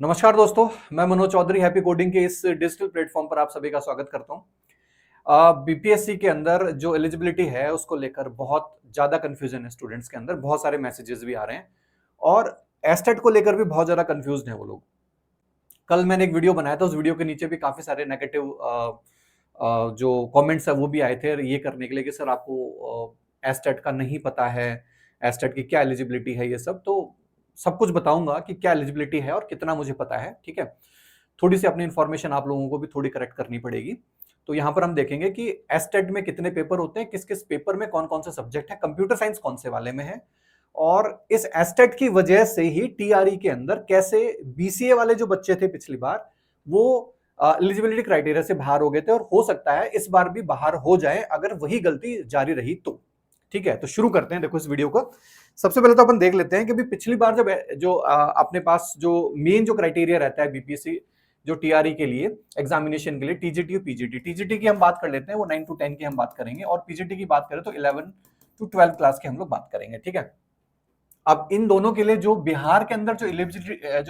नमस्कार दोस्तों, मैं मनोज चौधरी हैप्पी कोडिंग के इस डिजिटल प्लेटफॉर्म पर आप सभी का स्वागत करता हूं। बीपीएससी के अंदर जो एलिजिबिलिटी है उसको लेकर बहुत ज्यादा कंफ्यूजन है स्टूडेंट्स के अंदर, बहुत सारे मैसेजेस भी आ रहे हैं और एस्टेट को लेकर भी बहुत ज्यादा कंफ्यूज्ड है वो लोग। कल मैंने एक वीडियो बनाया था, उस वीडियो के नीचे भी काफी सारे नेगेटिव जो कमेंट्स है वो भी आए थे ये करने के लिए कि सर आपको एस्टेट का नहीं पता है, एस्टेट की क्या एलिजिबिलिटी है, ये सब तो सब कुछ बताऊंगा कि क्या एलिजिबिलिटी है और कितना मुझे पता है। ठीक है, थोड़ी सी अपनी इंफॉर्मेशन आप लोगों को भी थोड़ी करेक्ट करनी पड़ेगी। तो यहाँ पर हम देखेंगे कि एस्टेट में कितने पेपर होते हैं, किस किस पेपर में कौन कौन से सब्जेक्ट है, कंप्यूटर साइंस कौन से वाले में है, और इस एस्टेट की वजह से ही टीआरई के अंदर कैसे बीसीए वाले जो बच्चे थे पिछली बार वो एलिजिबिलिटी क्राइटेरिया से बाहर हो गए थे और हो सकता है इस बार भी बाहर हो जाए अगर वही गलती जारी रही तो। ठीक है, तो शुरू करते हैं। देखो इस वीडियो को सबसे पहले तो अपन देख लेते हैं कि पिछली बार जब जो अपने पास जो मेन जो क्राइटेरिया रहता है बीपीएससी जो टीआरई के लिए एग्जामिनेशन के लिए, टीजीटी और पीजीटी। टीजीटी की हम बात कर लेते हैं, वो 9 to 10 की हम बात करेंगे, और पीजीटी की बात करें तो 11 to 12 क्लास की हम लोग बात करेंगे। ठीक है, अब इन दोनों के लिए जो बिहार के अंदर जो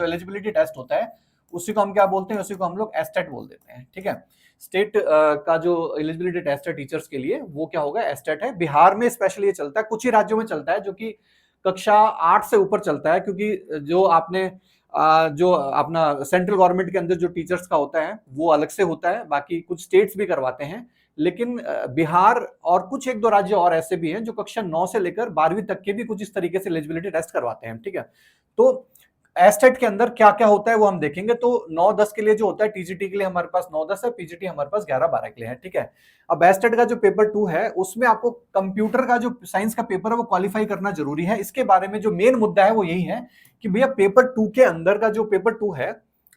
एलिजिबिलिटी टेस्ट होता है उसी को हम क्या बोलते हैं, उसी को हम लोग एस्टेट बोल देते हैं। ठीक है, स्टेट का जो एलिजिबिलिटी टेस्ट है टीचर्स के लिए वो क्या होगा, एस्टेट है। बिहार में स्पेशली ये चलता है, कुछ ही राज्यों में चलता है जो कि कक्षा 8 से ऊपर चलता है, क्योंकि जो आपने जो अपना सेंट्रल गवर्नमेंट के अंदर जो टीचर्स का होता है वो अलग से होता है, बाकी कुछ स्टेट्स भी करवाते हैं। लेकिन बिहार और कुछ एक दो राज्य और ऐसे भी हैं जो कक्षा 9 से लेकर 12वीं तक के भी कुछ इस तरीके से एलिजिबिलिटी टेस्ट करवाते हैं। ठीक है, तो एस्टेट के अंदर क्या क्या होता है वो हम देखेंगे। तो 9-10 के लिए जो होता है, टीजीटी के लिए हमारे पास 9-10 है, पीजीटी हमारे पास 11-12 के लिए है। ठीक है, अब एस्टेट का जो पेपर 2 है उसमें आपको कंप्यूटर का जो साइंस का पेपर है वो क्वालिफाई करना जरूरी है। इसके बारे में जो मेन मुद्दा है वो यही है कि भैया पेपर 2 के अंदर का जो पेपर 2 है,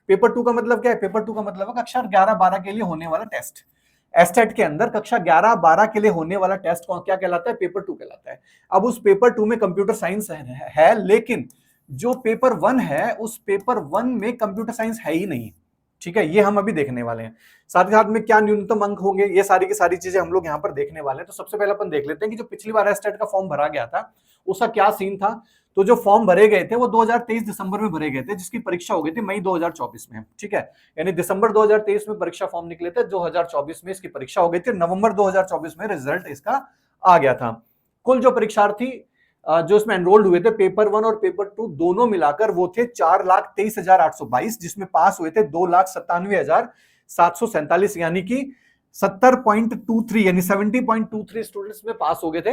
पेपर 2 का मतलब क्या है, पेपर 2 का मतलब है कक्षा 11-12 के लिए होने वाला टेस्ट। एस्टेट के अंदर कक्षा 11-12 के लिए होने वाला टेस्ट क्या कहलाता है, पेपर 2 कहलाता है। अब उस पेपर 2 में कंप्यूटर साइंस है, लेकिन जो पेपर 1 है उस पेपर 1 में कंप्यूटर साइंस है ही नहीं। ठीक है, ये हम अभी देखने वाले हैं। साथ ही साथ में क्या न्यूनतम अंक होंगे, ये सारी की सारी चीजें हम लोग यहाँ पर देखने वाले हैं। तो सबसे पहले अपन देख लेते हैं कि जो पिछली बार एस्टेट का फॉर्म भरा गया था उसका क्या सीन था। तो जो फॉर्म भरे गए थे वो 2023 दिसंबर में भरे गए थे, जिसकी परीक्षा हो गई थी मई 2024 में। ठीक है, यानी दिसंबर 2023 में परीक्षा फॉर्म निकले थे, 2024 में इसकी परीक्षा हो गई थी, नवंबर 2024 में रिजल्ट इसका आ गया था। कुल जो परीक्षार्थी जो इसमें एनरोल्ड हुए थे पेपर 1 और पेपर 2 दोनों मिलाकर वो थे 4,23,822, जिसमें पास हुए थे 2,97,747, यानी कि 70.23 यानी 70.23 स्टूडेंट्स में पास हो गए थे।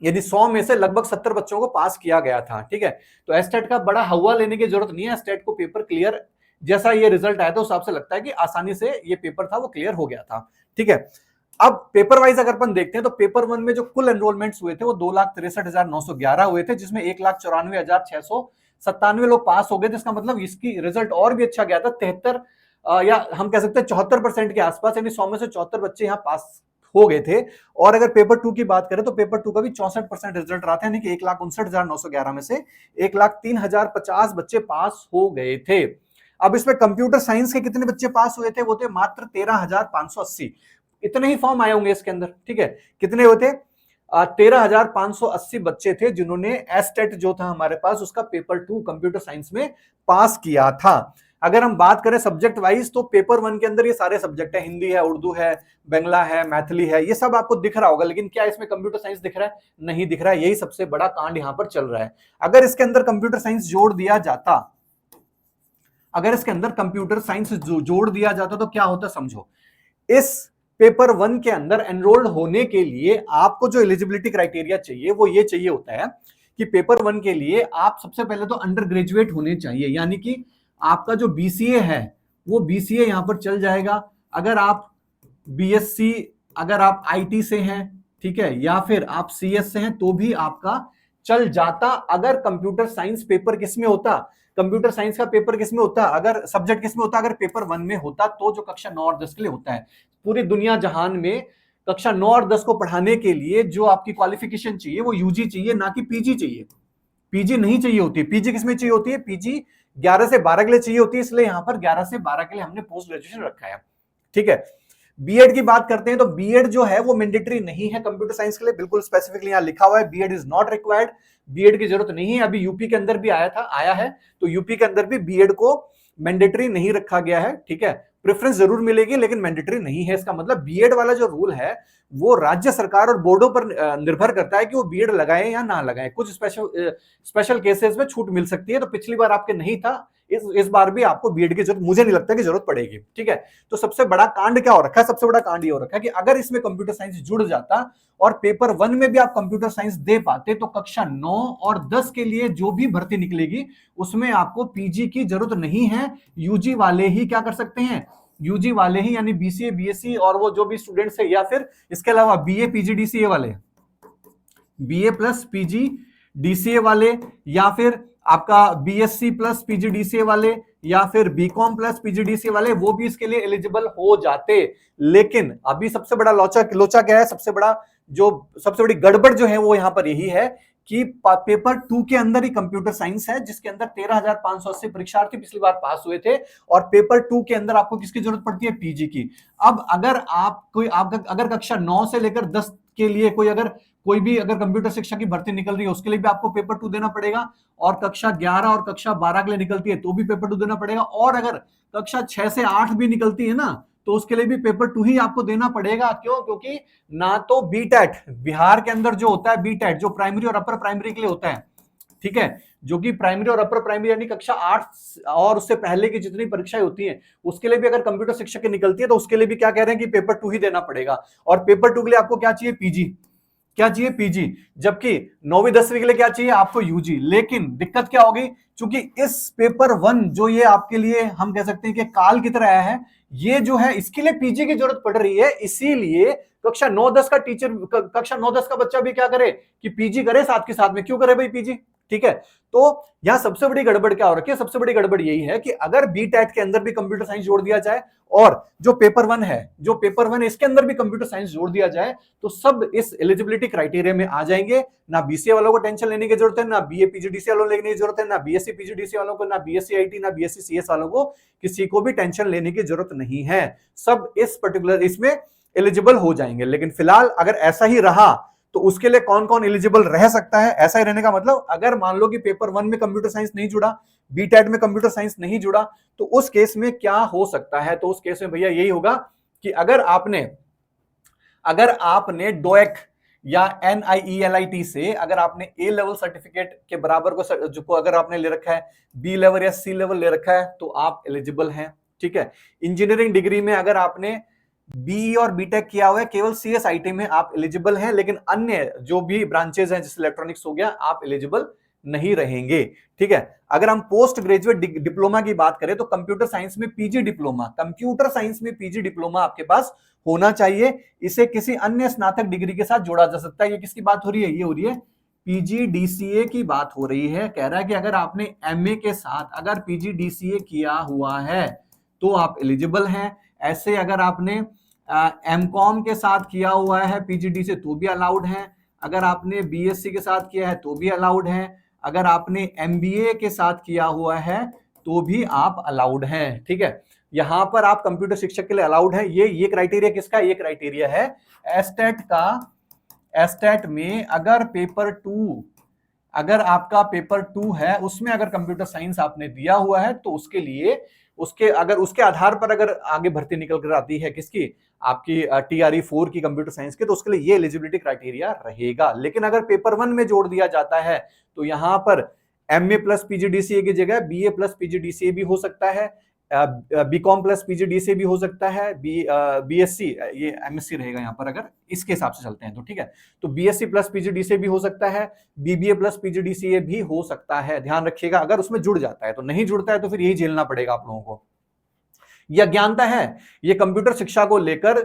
यानी 100 में से लगभग 70 बच्चों को पास किया गया था। ठीक है, तो एस्टेट का बड़ा हवा लेने की जरूरत नहीं है, एस्टेट को पेपर क्लियर जैसा ये रिजल्ट आया था उस हिसाब से लगता है कि आसानी से ये पेपर था वो क्लियर हो गया था। ठीक है, अब पेपर वाइज अगर अपन देखते हैं तो पेपर 1 में जो कुल एनरोलमेंट्स हुए थे वो 2,63,911 हुए थे, जिसमें 1,94,697 लोग पास हो गए। जिसका मतलब इसकी रिजल्ट और भी अच्छा गया था, 73 या हम कह सकते हैं 74% के आसपास, यानी 100 में से 74 बच्चे यहाँ पास हो गए थे। और अगर पेपर 2 की बात करें तो पेपर 2 का भी 64% रिजल्ट रहा था, यानी कि 1,59,911 में से 1,03,050 बच्चे पास हो गए थे। अब इसमें कंप्यूटर साइंस के कितने बच्चे पास हुए थे, वो थे मात्र 13,580। इतने ही फॉर्म आए होंगे इसके अंदर। ठीक है, कितने हुए थे, 13,580 बच्चे थे जिन्होंने एस्टेट जो था हमारे पास उसका पेपर 2 कंप्यूटर साइंस में पास किया था। अगर हम बात करें सब्जेक्ट वाइज तो पेपर 1 के अंदर ये सारे सब्जेक्ट है, हिंदी है, उर्दू है, बंगला है, मैथिली है, ये सब आपको दिख रहा होगा। लेकिन क्या इसमें कंप्यूटर साइंस दिख रहा है, नहीं दिख रहा है। यही सबसे बड़ा कांड यहां पर चल रहा है। अगर इसके अंदर कंप्यूटर साइंस जोड़ दिया जाता, अगर इसके अंदर कंप्यूटर साइंस जोड़ दिया जाता तो क्या होता समझो। इस पेपर 1 के अंदर एनरोल्ड होने के लिए आपको जो एलिजिबिलिटी क्राइटेरिया चाहिए वो ये चाहिए होता है कि पेपर 1 के लिए आप सबसे पहले तो अंडर ग्रेजुएट होने चाहिए, यानी कि आपका जो बीसीए है वो बीसीए यहां पर चल जाएगा। अगर आप बीएससी, अगर आप आईटी से हैं, ठीक है, या फिर आप सीएस से हैं तो भी आपका चल जाता। अगर कंप्यूटर साइंस पेपर किसमें होता, कंप्यूटर साइंस का पेपर किसमें होता, अगर सब्जेक्ट किसमें होता, अगर पेपर 1 में होता, तो जो कक्षा 9 और 10 के लिए होता है। पूरी दुनिया जहान में कक्षा 9 और 10 को पढ़ाने के लिए जो आपकी क्वालिफिकेशन चाहिए वो यूजी चाहिए, ना कि पीजी चाहिए। पीजी नहीं चाहिए होती। पीजी किसमें चाहिए होती है, पीजी 11 से 12 के लिए चाहिए होती है, इसलिए यहां पर 11 से 12 के लिए हमने पोस्ट ग्रेजुएशन रखा है। ठीक है, बीएड की बात करते हैं तो बीएड जो है वो मैंडेटरी नहीं है कंप्यूटर साइंस के लिए, बिल्कुल स्पेसिफिकली यहां लिखा हुआ है B Ed is not required. B Ed की जरूरत नहीं है। अभी यूपी के अंदर भी आया है, तो यूपी के अंदर भी बीएड को मैंडेटरी नहीं रखा गया है, ठीक है। प्रेफरेंस जरूर मिलेगी लेकिन मैंडेटरी नहीं है। इसका मतलब बीएड वाला जो रूल है वो राज्य सरकार और बोर्डों पर निर्भर करता है कि वो बीएड लगाए या ना लगाए। कुछ स्पेशल केसेस में छूट मिल सकती है। तो पिछली बार आपके नहीं था, इस बार भी आपको बीएड की जरूरत मुझे नहीं लगता कि जरूरत पड़ेगी, ठीक है। तो सबसे बड़ा कांड क्या हो रखा है? सबसे बड़ा कांड ये हो रखा है कि अगर इसमें कंप्यूटर साइंस जुड़ जाता और पेपर 1 में भी आप कंप्यूटर साइंस दे पाते तो कक्षा 9 और 10 के लिए जो भी भर्ती निकलेगी उसमें आपको पीजी की जरूरत नहीं है। यूजी वाले ही क्या कर सकते हैं, यूजी वाले ही, यानी बीसीए बीएससी और वो जो भी स्टूडेंट्स है, या फिर इसके अलावा बीए पीजी डीसीए वाले, बीए प्लस पीजी डीसीए वाले, या फिर आपका बीएससी प्लस पीजीडीसीए वाले, या फिर बीकॉम प्लस पीजीडीसीए वाले, वो भी इसके लिए एलिजिबल हो जाते। लेकिन अभी सबसे बड़ा लोचा क्या है, सबसे बड़ी गड़बड़ जो है वो यहां पर यही है कि पेपर 2 के अंदर ही कंप्यूटर साइंस है, जिसके अंदर 13,580 परीक्षार्थी पिछली बार पास हुए थे, और पेपर 2 के अंदर आपको किसकी जरूरत पड़ती है? पीजी की। अब अगर अगर कक्षा 9 से लेकर 10 के लिए कोई भी अगर कंप्यूटर शिक्षा की भर्ती निकल रही है उसके लिए भी आपको पेपर 2 देना पड़ेगा, और कक्षा 11 और कक्षा 12 के लिए निकलती है तो भी पेपर 2 देना पड़ेगा, और अगर कक्षा 6 से 8 भी निकलती है ना तो उसके लिए भी पेपर 2 ही आपको देना पड़ेगा। क्यों? क्योंकि ना तो बीटेट बिहार के अंदर जो होता है, बीटेट जो प्राइमरी और अपर प्राइमरी के लिए होता है, ठीक है, जो कि प्राइमरी और अपर प्राइमरी यानी कक्षा 8 और उससे पहले की जितनी परीक्षाएं होती हैं उसके लिए भी अगर कंप्यूटर शिक्षा की निकलती है तो उसके लिए भी क्या कह रहे हैं कि पेपर 2 ही देना पड़ेगा। और पेपर 2 के लिए आपको क्या चाहिए? पीजी। क्या चाहिए? पीजी। जबकि 9वीं 10वीं के लिए क्या चाहिए? आपको यूजी। लेकिन दिक्कत क्या होगी, क्योंकि इस पेपर 1 जो ये आपके लिए हम कह सकते हैं कि काल की तरह आया है, ये जो है इसके लिए पीजी की जरूरत पड़ रही है। इसीलिए कक्षा 9-10 का टीचर, कक्षा 9-10 का बच्चा भी क्या करे कि पीजी करे साथ के साथ में। क्यों करे भाई पीजी? ठीक है। तो यहां सबसे बड़ी गड़बड़ क्या हो रखी है? सबसे बड़ी गड़बड़ यही है कि अगर बीटेट के अंदर भी कंप्यूटर साइंस जोड़ दिया जाए और जो पेपर 1 है, जो पेपर 1 इसके अंदर भी कंप्यूटर साइंस जोड़ दिया जाए तो सब इस एलिजिबिलिटी क्राइटेरिया में आ जाएंगे। ना बीसीए वालों को टेंशन लेने की जरूरत है, ना बीए पीजीडीसी वालों को लेने की जरूरत है, ना बीएससी पीजीडीसी वालों को, ना बीएससी आईटी, ना बीएससी सीएस वालों को, किसी को भी टेंशन लेने की जरूरत नहीं है। सब इस पर्टिकुलर इसमें एलिजिबल हो जाएंगे। लेकिन फिलहाल अगर ऐसा ही रहा तो उसके लिए कौन कौन एलिजिबल रह सकता है? ऐसा ही रहने का मतलब, अगर मान लो कि पेपर 1 में कंप्यूटर साइंस नहीं जुड़ा, बीटेट में कंप्यूटर साइंस नहीं जुड़ा, तो उस केस में क्या हो सकता है? तो उस केस में भैया यही होगा कि अगर आपने डोएक या NIELIT से अगर आपने ए लेवल सर्टिफिकेट के बराबर को अगर आपने ले रखा है, बी लेवल या सी लेवल ले रखा है, तो आप एलिजिबल हैं, ठीक है। इंजीनियरिंग डिग्री में अगर आपने बी और बीटेक किया हुआ है, केवल CSIT में आप एलिजिबल हैं, लेकिन अन्य जो भी ब्रांचेस हैं जैसे इलेक्ट्रॉनिक्स हो गया, आप एलिजिबल नहीं रहेंगे, ठीक है। अगर हम पोस्ट ग्रेजुएट डिप्लोमा की बात करें तो कंप्यूटर साइंस में पीजी डिप्लोमा, कंप्यूटर साइंस में पीजी डिप्लोमा आपके पास होना चाहिए। इसे किसी अन्य स्नातक डिग्री के साथ जोड़ा जा सकता है। ये किसकी बात हो रही है? ये हो रही है पीजीडीसीए की बात हो रही है। कह रहा है कि अगर आपने एमए के साथ अगर पीजीडीसीए किया हुआ है तो आप एलिजिबल हैं। ऐसे अगर आपने एमकॉम के साथ किया हुआ है पीजीडी से तो भी अलाउड है। अगर आपने बीएससी के साथ किया है तो भी अलाउड है। अगर आपने एमबीए के साथ किया हुआ है तो भी आप अलाउड हैं, ठीक है। यहां पर आप कंप्यूटर शिक्षक के लिए अलाउड है। ये क्राइटेरिया किसका? ये क्राइटेरिया है एस्टेट का। एस्टेट में अगर पेपर 2, अगर आपका पेपर 2 है उसमें अगर कंप्यूटर साइंस आपने दिया हुआ है तो उसके लिए उसके आधार पर अगर आगे भर्ती निकल कर आती है किसकी, आपकी TRE 4 की कंप्यूटर साइंस की, तो उसके लिए ये एलिजिबिलिटी क्राइटेरिया रहेगा। लेकिन अगर पेपर 1 में जोड़ दिया जाता है तो यहां पर MA प्लस PGDCA की जगह BA प्लस PGDCA भी हो सकता है, बीकॉम प्लस पीजीडीसीए भी हो सकता है, बीएससी, ये एमएससी रहेगा यहां पर अगर इसके हिसाब से चलते हैं तो, ठीक है। तो बीएससी प्लस पीजीडीसीए भी हो सकता है, बीबीए प्लस पीजीडीसीए भी हो सकता है। ध्यान रखिएगा अगर उसमें जुड़ जाता है। तो नहीं जुड़ता है तो फिर यही झेलना पड़ेगा आप लोगों को। यह अज्ञानता है, ये कंप्यूटर शिक्षा को लेकर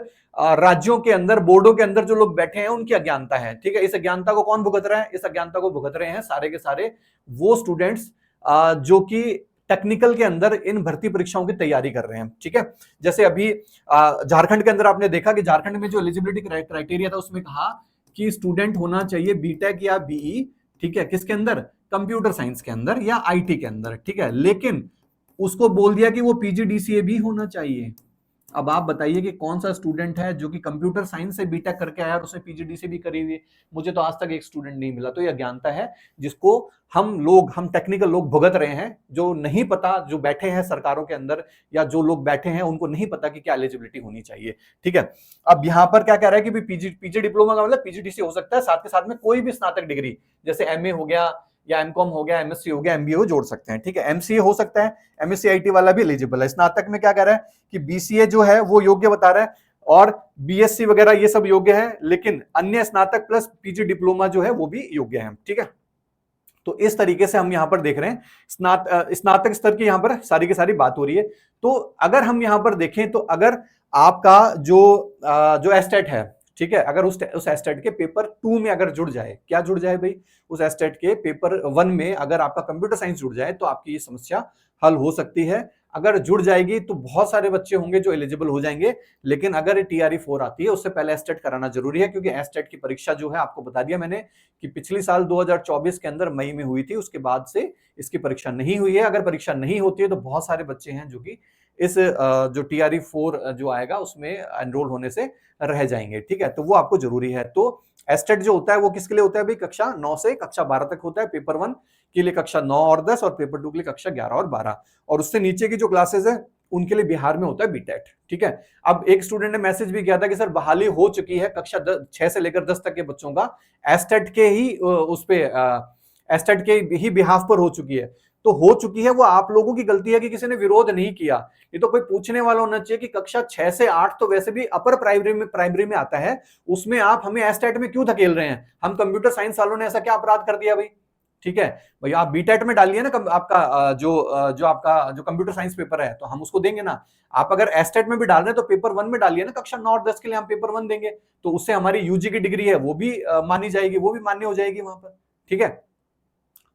राज्यों के अंदर, बोर्डों के अंदर जो लोग बैठे हैं उनकी अज्ञानता है, ठीक है। इस अज्ञानता को कौन भुगत रहा है? इस अज्ञानता को भुगत रहे हैं सारे के सारे वो स्टूडेंट्स जो कि टेक्निकल के अंदर इन भर्ती परीक्षाओं की तैयारी कर रहे हैं, ठीक है। जैसे अभी झारखंड के अंदर आपने देखा कि झारखंड में जो एलिजिबिलिटी क्राइटेरिया था उसमें कहा कि स्टूडेंट होना चाहिए बीटेक या बीई, ठीक है, किसके अंदर? कंप्यूटर साइंस के अंदर या आईटी के अंदर, ठीक है। लेकिन उसको बोल दिया कि वो पीजीडीसीए भी होना चाहिए। अब आप बताइए कि कौन सा स्टूडेंट है जो कि कंप्यूटर साइंस से बीटेक करके आया और उसने पीजीडीसी भी करी हुई है? मुझे तो आज तक एक स्टूडेंट नहीं मिला। तो ये अज्ञानता है जिसको हम टेक्निकल लोग भुगत रहे हैं, जो नहीं पता, जो बैठे हैं सरकारों के अंदर या जो लोग बैठे हैं उनको नहीं पता कि क्या एलिजिबिलिटी होनी चाहिए। ठीक है, अब यहां पर क्या कह रहा है कि पीजी डिप्लोमा का मतलब पीजीडीसी हो सकता है, साथ के साथ में कोई भी स्नातक डिग्री जैसे एमए हो गया या एमकॉम हो गया, एमएससी हो गया, एमबीए जोड़ सकते हैं। ठीक है, एमसीए हो सकता है, एमएससी आईटी वाला भी एलिजिबल है। स्नातक में क्या कह रहा है कि बीसीए जो है वो योग्य बता रहा है और बीएससी वगैरह ये सब योग्य है, लेकिन अन्य स्नातक प्लस पीजी डिप्लोमा जो है वो भी योग्य है। ठीक है, तो इस तरीके से हम यहां पर देख रहे हैं स्नातक स्तर की यहां पर सारी की सारी बात हो रही है। तो अगर हम यहां पर देखें तो अगर आपका जो एस्टेट है, ठीक है, अगर उस एस्टेट के पेपर 2 में अगर जुड़ जाए, क्या जुड़ जाए भाई, उस एस्टेट के पेपर 1 में अगर आपका कंप्यूटर साइंस जुड़ जाए तो आपकी ये समस्या हल हो सकती है। अगर जुड़ जाएगी तो बहुत सारे बच्चे होंगे जो एलिजिबल हो जाएंगे, लेकिन अगर टीआरई 4 आती है उससे पहले एस्टेट कराना जरूरी है, क्योंकि एस्टेट की परीक्षा जो है आपको बता दिया मैंने कि पिछली साल 2024 के अंदर मई में हुई थी, उसके बाद से इसकी परीक्षा नहीं हुई है। अगर परीक्षा नहीं होती है तो बहुत सारे बच्चे हैं जो कि इस जो टीआरई 4 जो आएगा उसमें एनरोल होने से रह जाएंगे। ठीक है, तो वो आपको जरूरी है। तो एस्टेट जो होता है वो किसके लिए होता है भाई, कक्षा 9 से कक्षा 12 तक होता है। पेपर 1 के लिए कक्षा 9 और 10 और पेपर 2 के लिए कक्षा 11 और 12, और उससे नीचे की जो क्लासेस है उनके लिए बिहार में होता है बीटेट। ठीक है, अब एक स्टूडेंट ने मैसेज भी किया था कि सर बहाली हो चुकी है कक्षा 6 से लेकर 10 तक के बच्चों का, एस्टेट के ही उस पे एस्टेट के ही बिहाफ पर हो चुकी है। तो हो चुकी है, वो आप लोगों की गलती है कि किसी ने विरोध नहीं किया। ये तो कोई पूछने वाला होना चाहिए कि कक्षा 6 से 8 तो वैसे भी अपर प्राइमरी में आता है, उसमें आप हमें एस्टेट में क्यों धकेल रहे हैं? हम कंप्यूटर साइंस वालों ने ऐसा क्या अपराध कर दिया भाई? ठीक है भाई, आप बीटेट में डालिए ना आपका जो आपका जो कंप्यूटर साइंस पेपर है तो हम उसको देंगे ना। आप अगर एस्टेट में भी डाल रहे हैं तो पेपर 1 में डालिए ना, कक्षा 9 और 10 के लिए हम पेपर 1 देंगे, तो उससे हमारी यूजी की डिग्री है वो भी मानी जाएगी, वो भी मान्य हो जाएगी वहां पर। ठीक है,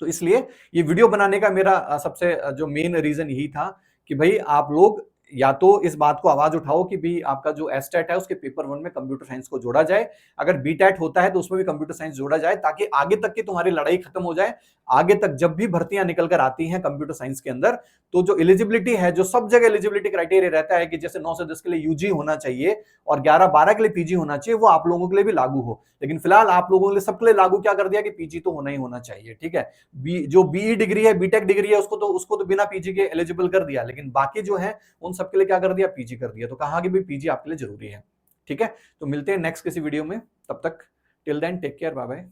तो इसलिए ये वीडियो बनाने का मेरा सबसे जो मेन रीजन यही था कि भाई आप लोग या तो इस बात को आवाज उठाओ कि भाई आपका जो एस्टेट है उसके पेपर 1 में कंप्यूटर साइंस को जोड़ा जाए, अगर बीटेट होता है तो उसमें भी कंप्यूटर साइंस जोड़ा जाए, ताकि आगे तक की तुम्हारी लड़ाई खत्म हो जाए। आगे तक जब भी भर्तियां निकल कर आती हैं कंप्यूटर साइंस के अंदर, तो जो एलिजिबिलिटी है, जो सब जगह एलिजिबिलिटी क्राइटेरिया रहता है कि जैसे 9 से 10 के लिए यूजी होना चाहिए और 11-12 के लिए पीजी होना चाहिए, वो आप लोगों के लिए भी लागू हो। लेकिन फिलहाल आप लोगों के लिए सबके लिए लागू क्या कर दिया कि पीजी तो होना ही होना चाहिए। ठीक है, जो बीई डिग्री है, बीटेक डिग्री है, उसको तो बिना पीजी के एलिजिबल कर दिया, लेकिन बाकी जो है उन सबके लिए क्या कर दिया, पीजी कर दिया। तो कहा कि भाई पीजी आपके लिए जरूरी है। ठीक है, तो मिलते हैं नेक्स्ट किसी वीडियो में, तब तक till then take care, bye bye.